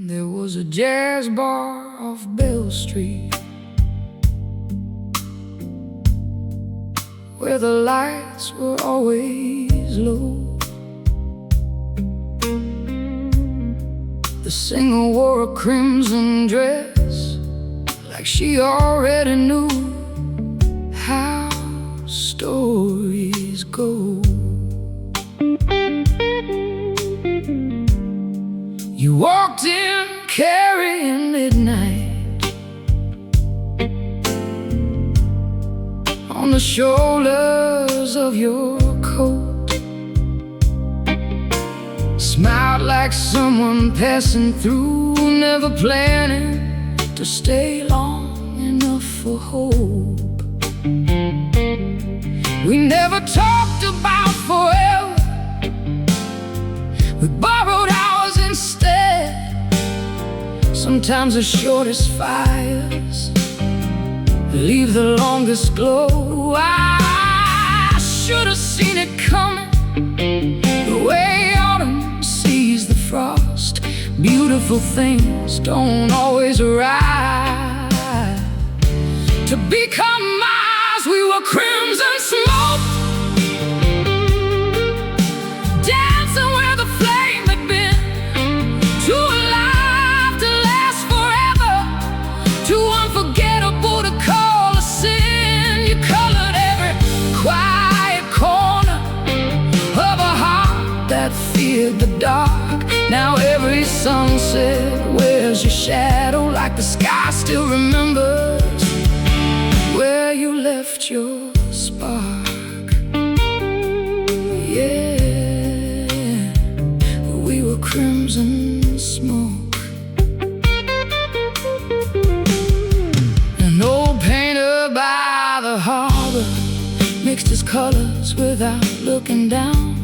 There was a jazz bar off Bell Street where the lights were always low. The singer wore a crimson dress, like she already knew how stories go. You walked in carrying midnight on the shoulders of your coat. Smiled like someone passing through, never planning to stay long enough for hope. We never talked about forever, we borrowed ours instead. Sometimes the shortest fires leave the longest glow. I should have seen it coming, the way autumn sees the frost. Beautiful things don't always arrive. To become Mars, we were crimson smoke, dancing where the flame had been. Too alive to last forever, too unforgettable to call a sin. You colored every quiet corner of a heart that feared the dark. Now every sunset wears your shadow, like the sky still remembers where you left your spark. Yeah, we were crimson smoke. An old painter by the harbor mixed his colors without looking down.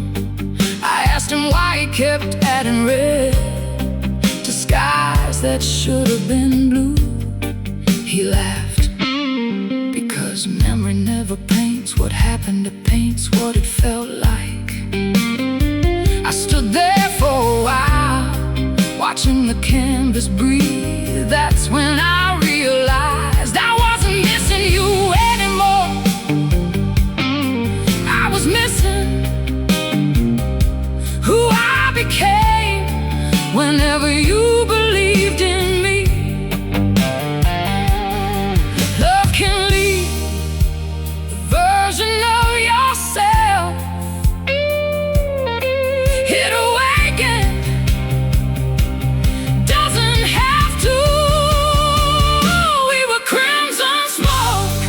I asked him why he kept adding red to skies that should have been blue. He laughed, because memory never paints what happened, it paints what it felt like. I stood there for a while, watching the canvas breathe. That's when I realized I wasn't missing you anymore. I was missing who I became whenever you believed in me. Love can leave the version of yourself. It awakens, doesn't have to. We were crimson smoke,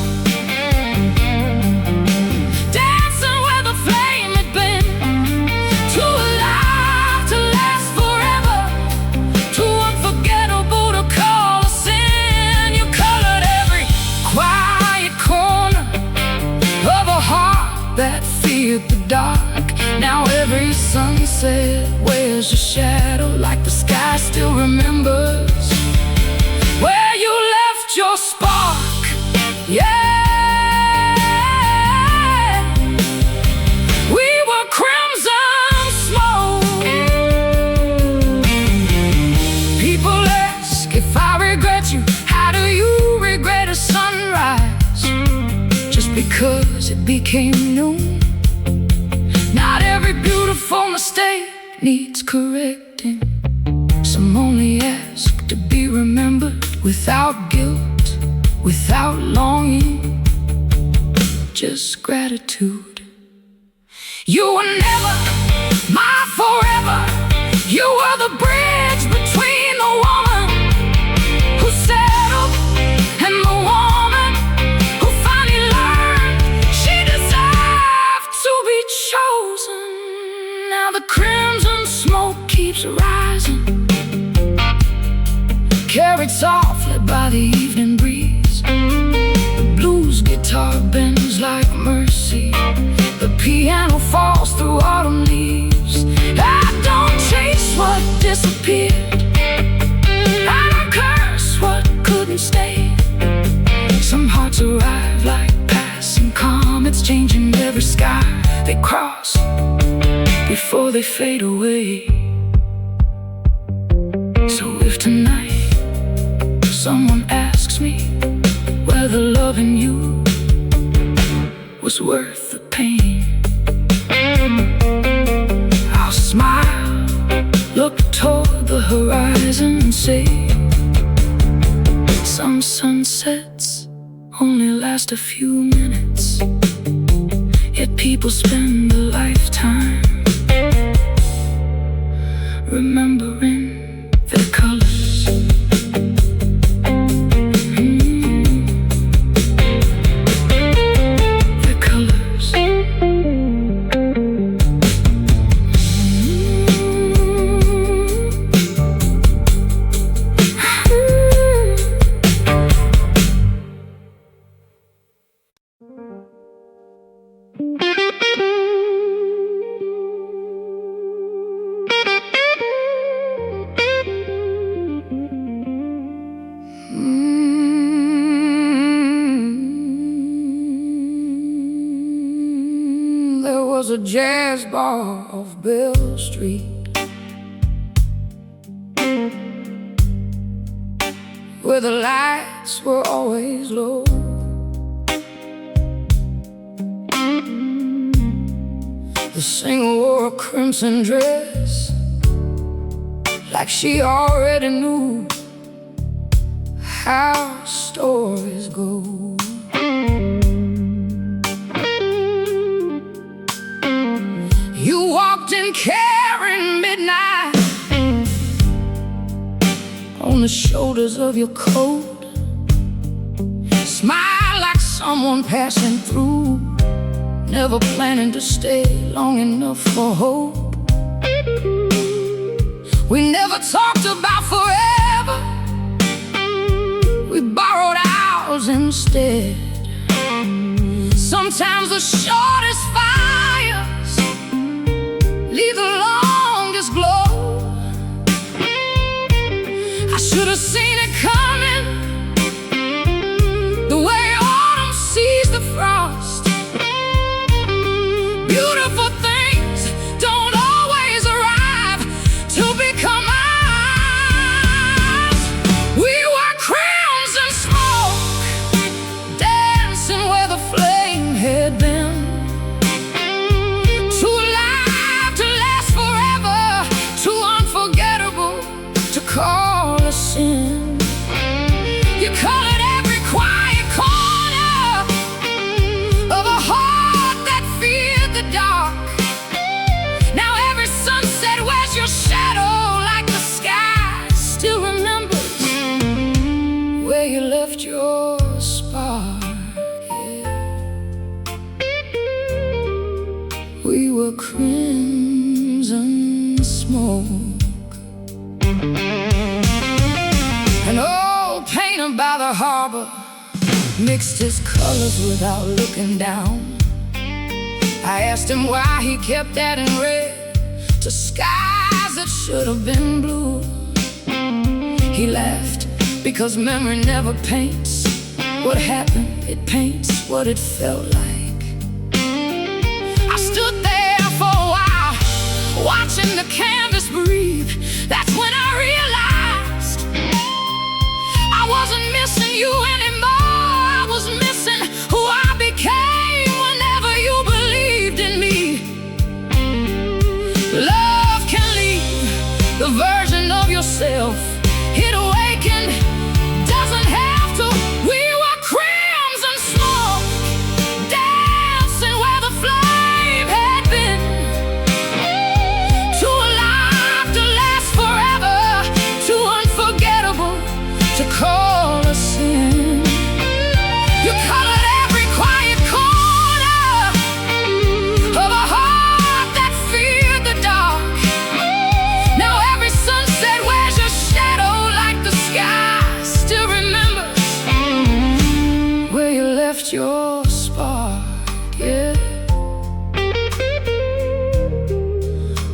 dancing where the flame had been. Too alive to last forever, too unforgettable to call a sin. You colored every quiet corner of a heart that feared the dark. Now every sunset wears a shadow, like the sky still remembers where you left your spark. Yeah, we were crimson smoke. People ask if I regret you. How do you regret a sunrise just because it became noon? Not every beautiful mistake needs correcting. Some only ask to be remembered without guilt, without longing, just gratitude. You were never my forever. You were the bridge between the woman who settled and the woman who finally learned she deserved to be chosen. Now the crimson smoke keeps rising, carried softly by the evening breeze. The blues guitar bends like mercy, the piano falls through autumn leaves. I don't chase what disappeared, I don't curse what couldn't stay. they cross before they fade away. So if tonight someone asks me whether loving you was worth the pain, I'll smile, look toward the horizon and say, some sunsets only last a few minutes, yet people spend a lifetime remembering their colors. Their colors. There was a jazz bar off Bell Street where the lights were always low. The singer wore a crimson dress, like she already knew how stories go. You walked in carrying midnight on the shoulders of your coat, smile like someone passing through, never planning to stay long enough for hope. We never talked about forever, we borrowed ours instead. Sometimes the shortest fires leave the longest glow. I should have seen it coming, the way autumn sees the frost. Beautiful things don't always arrive to become ours. We were crimson smoke, dancing where the flame had been. Too alive to last forever, too unforgettable to call a sin. You colored every quiet corner of a heart that feared the dark. Now every sunset wears your shadow, like the sky still remembers where you left your spark. We were crimson smoke, an old painter by the harbor mixed his colors without looking down. I asked him why he kept adding red to skies that should have been blue. He laughed, because memory never paints what happened, it paints what it felt like. I stood there for a while, watching the canvas breathe. That's when I realized I wasn't missing you anymore. I was missing who I became whenever you believed in me. Love can leave the version of yourself it awakened, doesn't have to. We were crimson smoke, dancing where the flame had been. Too alive to last forever, too unforgettable to call a sin. You colored every quiet corner of a heart that feared the dark. Now every sunset wears your shadow, like the sky still remembers where you left your spark. Yeah,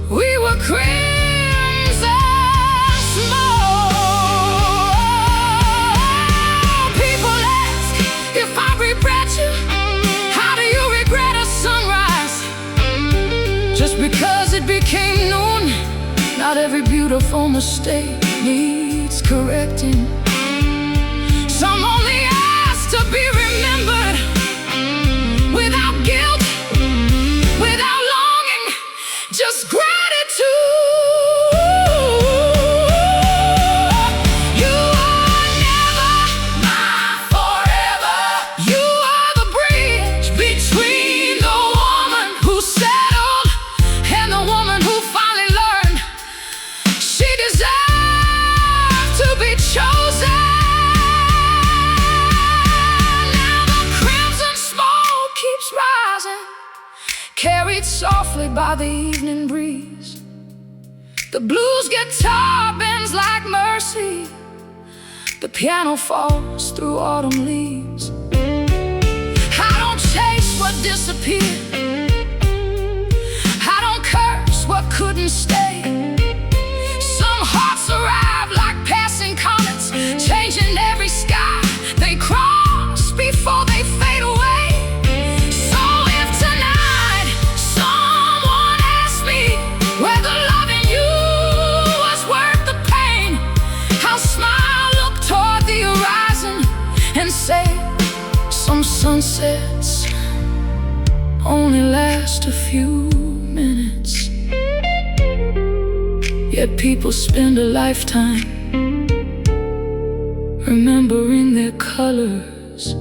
we were crimson smoke. People ask if I regret you. How do you regret a sunrise beautiful mistake needs correcting. Some only ask to be remembered without guilt, without longing, just gratitude. You are never my forever. You are the bridge between the woman who settled and the woman who finally learned she deserved to be chosen. Now the crimson smoke keeps rising, carried softly by the evening breeze. The blues guitar bends like mercy. The piano falls through autumn leaves. I don't chase what disappeared. I don't curse what couldn't stay. Some hearts arrive like passing comets, changing every sky they cross before they fade away. So if tonight someone asks me whether loving you was worth the pain, I'll smile, look toward the horizon, and say some sunsets only last a few minutes, yet people spend a lifetime remembering their colors.